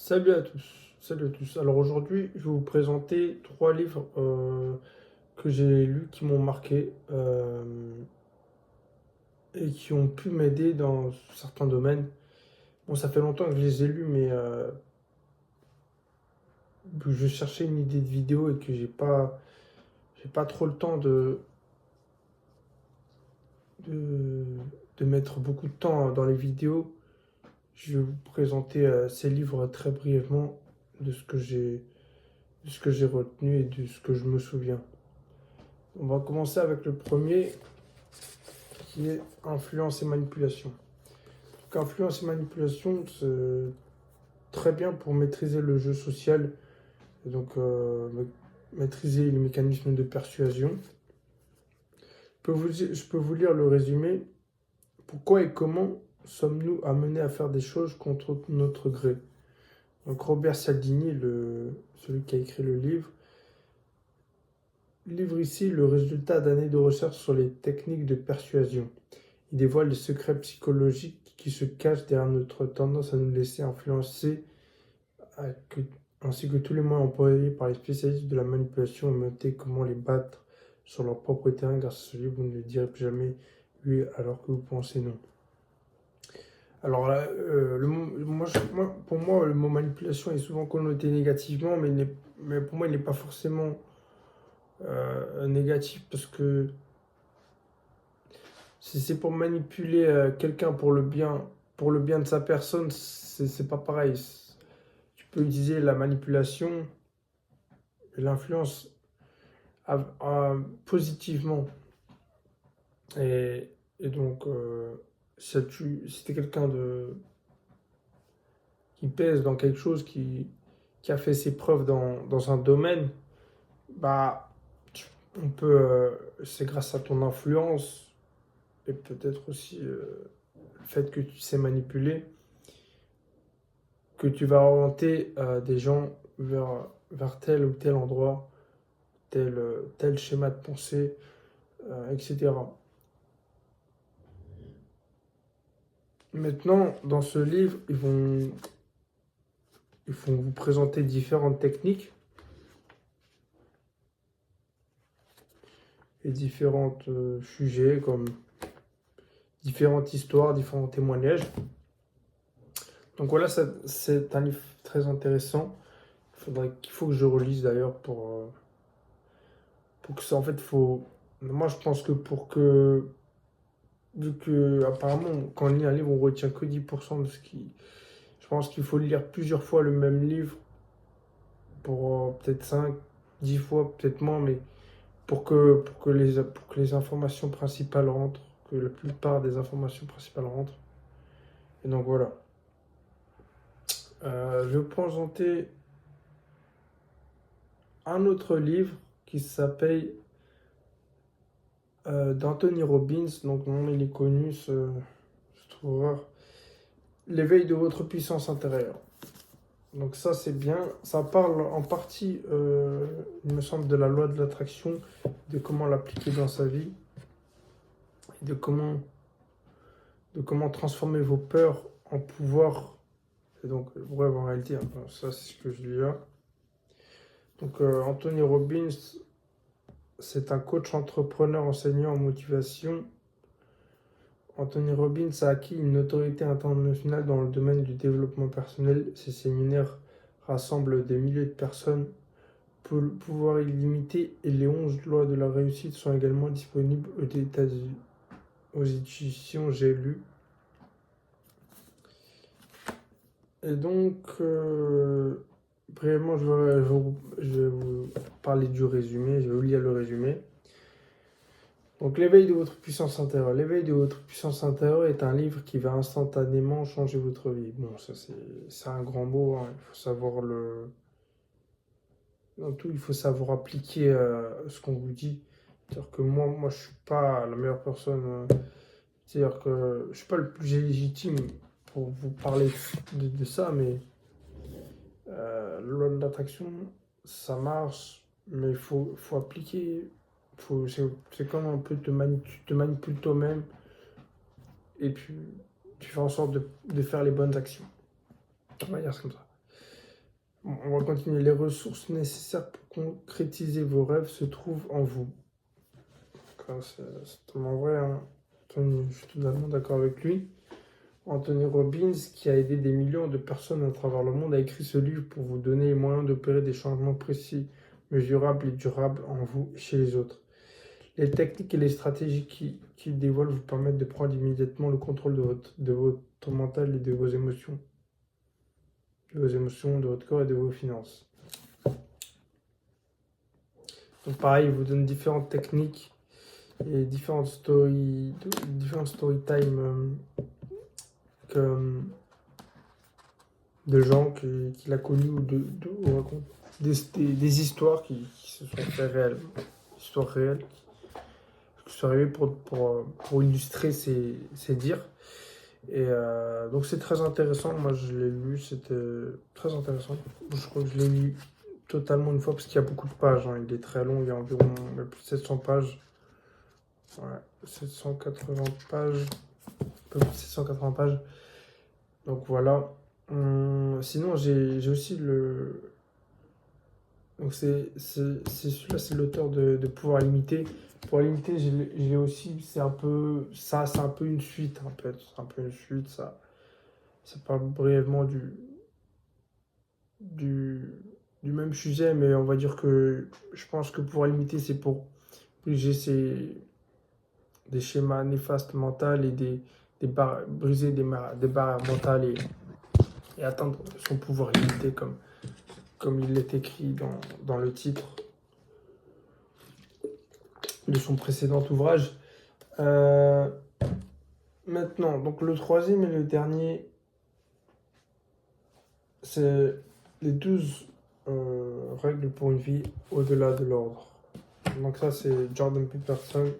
Salut à tous. Alors aujourd'hui, je vais vous présenter trois livres que j'ai lus qui m'ont marqué et qui ont pu m'aider dans certains domaines. Bon, ça fait longtemps que je les ai lus, mais je cherchais une idée de vidéo et que j'ai pas trop le temps de, de mettre beaucoup de temps dans les vidéos. Je vais vous présenter ces livres très brièvement de de ce que j'ai retenu et de ce que je me souviens. On va commencer avec le premier qui est influence et manipulation. Donc, influence et manipulation, c'est très bien pour maîtriser le jeu social et donc maîtriser les mécanismes de persuasion. Je peux vous lire le résumé. Pourquoi et comment sommes-nous amenés à faire des choses contre notre gré? Donc Robert Cialdini, celui qui a écrit le livre ici le résultat d'années de recherche sur les techniques de persuasion. Il dévoile les secrets psychologiques qui se cachent derrière notre tendance à nous laisser influencer, à que- ainsi que tous les moyens employés par les spécialistes de la manipulation et noter comment les battre sur leur propre terrain. Grâce à ce livre, vous ne direz plus jamais oui alors que vous pensez non. Alors là, pour moi, le mot manipulation est souvent connoté négativement, mais pour moi, il n'est pas forcément négatif parce que si c'est pour manipuler quelqu'un pour le bien de sa personne, c'est pas pareil. Tu peux utiliser la manipulation et l'influence positivement. Et, et donc, si t'es quelqu'un qui pèse dans quelque chose, qui a fait ses preuves dans un domaine, bah, on peut, c'est grâce à ton influence et peut-être aussi le fait que tu sais manipuler, que tu vas orienter des gens vers tel ou tel endroit, tel schéma de pensée, etc. Maintenant, dans ce livre, ils vont vous présenter différentes techniques et différents sujets comme différentes histoires, différents témoignages. Donc voilà, c'est un livre très intéressant. Il faut que je relise d'ailleurs pour que ça, en fait, faut... Moi, je pense que vu que, apparemment, quand on lit un livre, on retient que 10% de ce qui... Je pense qu'il faut lire plusieurs fois le même livre pour peut-être 5 10 fois, peut-être moins, mais pour que les informations principales rentrent, que la plupart des informations principales rentrent. Et donc voilà. Je vais vous présenter un autre livre qui s'appelle d'Anthony Robbins. Donc non, il est connu, je trouve rare. L'éveil de votre puissance intérieure. Donc ça c'est bien. Ça parle en partie, il me semble, de la loi de l'attraction, de comment l'appliquer dans sa vie, et de comment transformer vos peurs en pouvoir. Et donc, bref, en réalité, hein, ça c'est ce que je lis là. Donc Anthony Robbins, c'est un coach entrepreneur enseignant en motivation. Anthony Robbins a acquis une notoriété internationale dans le domaine du développement personnel. Ses séminaires rassemblent des milliers de personnes. Pour le pouvoir illimité et les 11 lois de la réussite sont également disponibles aux éditions J'ai lu. Et donc, brièvement, je vais vous parler du résumé, je vais vous lire le résumé. Donc, l'éveil de votre puissance intérieure. L'éveil de votre puissance intérieure est un livre qui va instantanément changer votre vie. Bon, ça c'est un grand mot, hein. Il faut savoir dans tout, il faut savoir appliquer ce qu'on vous dit. C'est-à-dire que moi, je suis pas la meilleure personne. C'est-à-dire que je suis pas le plus légitime pour vous parler de ça, mais la loi de l'attraction, ça marche, mais faut appliquer. C'est comme un peu tu te manipules toi-même et puis tu fais en sorte de faire les bonnes actions. On va dire comme ça. On va continuer. Les ressources nécessaires pour concrétiser vos rêves se trouvent en vous. C'est tellement vrai, hein. Je suis totalement d'accord avec lui. Anthony Robbins, qui a aidé des millions de personnes à travers le monde, a écrit ce livre pour vous donner les moyens d'opérer des changements précis, mesurables et durables en vous et chez les autres. Les techniques et les stratégies qu'il dévoile vous permettent de prendre immédiatement le contrôle de votre mental et de vos émotions, de votre corps et de vos finances. Donc pareil, il vous donne différentes techniques et différentes story time de gens qu'il a connus ou raconte des histoires qui se sont fait réelles, histoires réelles qui sont arrivées pour illustrer ses dires. Et donc c'est très intéressant. Moi je l'ai lu, c'était très intéressant. Je crois que je l'ai lu totalement une fois parce qu'il y a beaucoup de pages, hein. Il est très long, il y a environ plus de 700 pages. Ouais, 780 pages, un peu plus de 780 pages. Donc voilà. Sinon j'ai aussi le. Donc celui-là, c'est l'auteur de Pouvoir limiter. Pouvoir limiter, j'ai aussi, c'est un peu ça, c'est un peu une suite en fait. C'est un peu une suite, ça parle brièvement du, du même sujet, mais on va dire que je pense que Pouvoir limiter, c'est pour briser des schémas néfastes mentaux et briser des barrières mentales et atteindre son pouvoir limité comme il est écrit dans le titre de son précédent ouvrage. Euh, Maintenant, donc le troisième et le dernier, c'est les 12 règles pour une vie au-delà de l'ordre. Donc ça, c'est Jordan Peterson.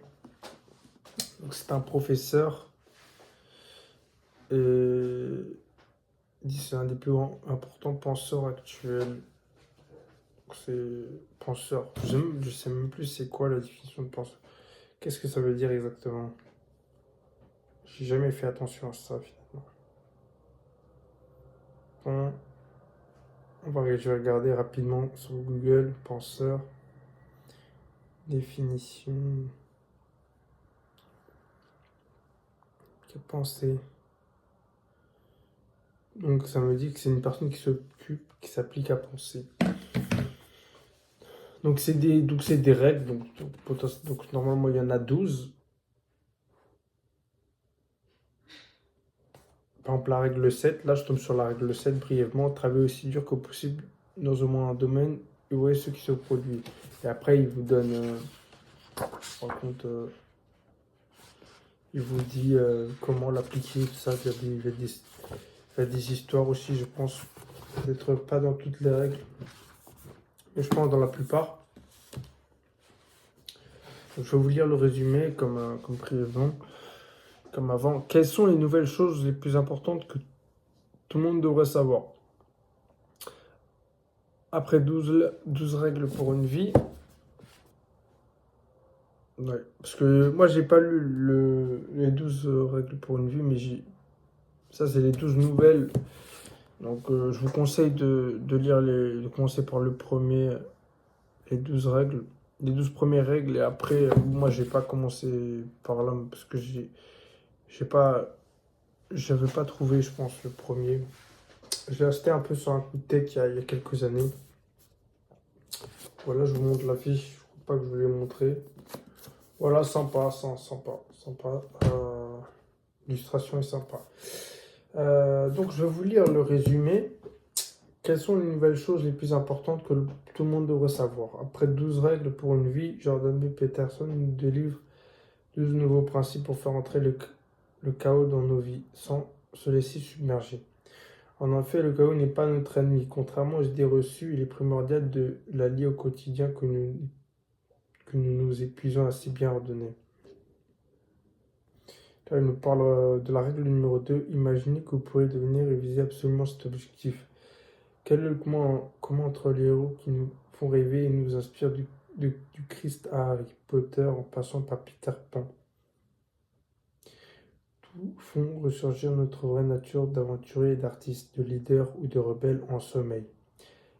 Donc c'est un professeur et il dit que c'est un des plus importants penseurs actuels. C'est penseur. Je sais même plus c'est quoi la définition de penseur. Qu'est-ce que ça veut dire exactement? J'ai jamais fait attention à ça finalement. Bon, je vais regarder rapidement sur Google, penseur, définition, que penser. Donc ça me dit que c'est une personne qui s'applique à penser. Donc c'est des règles, donc normalement il y en a 12. Par exemple la règle 7, là je tombe sur la règle 7 brièvement, travailler aussi dur que possible dans au moins un domaine et voyez ce qui se produit. Et après il vous donne, il vous dit comment l'appliquer, tout ça, il y a des histoires aussi, je pense, peut-être pas dans toutes les règles, mais je pense dans la plupart. Donc, je vais vous lire le résumé comme brièvement, comme avant. Quelles sont les nouvelles choses les plus importantes que tout le monde devrait savoir? Après 12 règles pour une vie. Ouais, parce que moi, j'ai pas lu les 12 règles pour une vie, mais ça, c'est les 12 nouvelles. Donc, je vous conseille de commencer par le premier, les 12 règles, les 12 premières règles. Et après, moi, j'ai pas commencé par là, parce que j'ai pas, j'avais pas trouvé, je pense, le premier. Je l'ai acheté un peu sur un coup de tête il y a quelques années. Voilà, je vous montre la fiche. Je crois pas que je vous l'ai montré. Voilà, sympa. L'illustration est sympa. Donc, je vais vous lire le résumé. Quelles sont les nouvelles choses les plus importantes que tout le monde devrait savoir? Après 12 règles pour une vie, Jordan B. Peterson nous délivre 12 nouveaux principes pour faire entrer le chaos dans nos vies sans se laisser submerger. En effet, le chaos n'est pas notre ennemi. Contrairement aux idées reçues, il est primordial de l'allier au quotidien que nous épuisons à si bien ordonner. Là, il nous parle de la règle numéro 2. Imaginez que vous pourrez devenir et viser absolument cet objectif. Quel est le comment entre les héros qui nous font rêver et nous inspirent du Christ à Harry Potter en passant par Peter Pan? Tout font ressurgir notre vraie nature d'aventurier et d'artiste, de leader ou de rebelle en sommeil.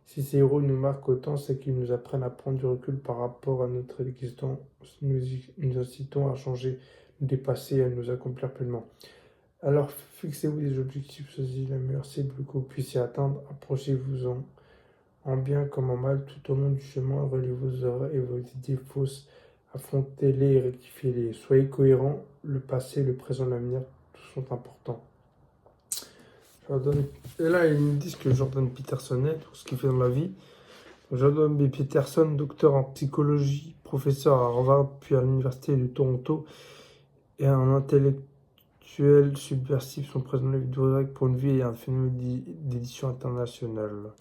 Si ces héros nous marquent autant, c'est qu'ils nous apprennent à prendre du recul par rapport à notre existence, nous incitant à changer, nous dépasser et à nous accomplir pleinement. Alors fixez-vous des objectifs, choisissez la meilleure cible que vous puissiez atteindre, approchez-vous-en en bien comme en mal tout au long du chemin, reliez vos erreurs et vos idées fausses, affrontez-les et rectifiez-les. Soyez cohérents, le passé, le présent, l'avenir, tous sont importants. Et là, ils me disent que Jordan Peterson est, tout ce qu'il fait dans la vie. Jordan B. Peterson, docteur en psychologie, professeur à Harvard puis à l'université de Toronto, et un intellectuel subversif. Son présent livre d'ouvrier pour une vie et un phénomène d'édition internationale.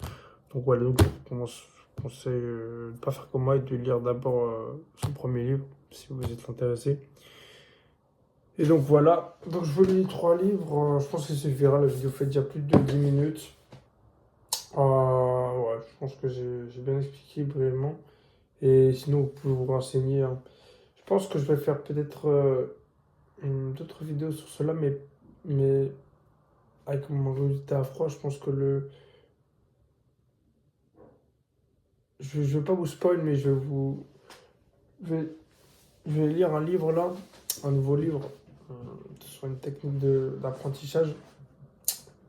Donc voilà, donc je conseille de ne pas faire comme moi et de lire d'abord son premier livre, si vous êtes intéressé. Et donc voilà, donc je vous lis 3 livres, je pense que ça suffira, la vidéo fait déjà plus de 10 minutes. Ouais, je pense que j'ai bien expliqué brièvement. Et sinon, vous pouvez vous renseigner, hein. Je pense que je vais faire peut-être d'autres vidéos sur cela, mais avec mon résultat à froid, je pense que je vais pas vous spoil, mais je vais, je vais lire un livre là, un nouveau livre euh, sur une technique d'apprentissage.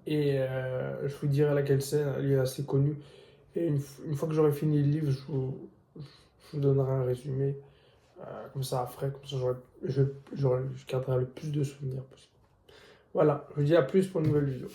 Et je vous dirai laquelle c'est, elle est assez connue. Et une fois que j'aurai fini le livre, je vous donnerai un résumé, comme ça, après, comme ça, je garderai le plus de souvenirs possible. Voilà, je vous dis à plus pour une nouvelle vidéo.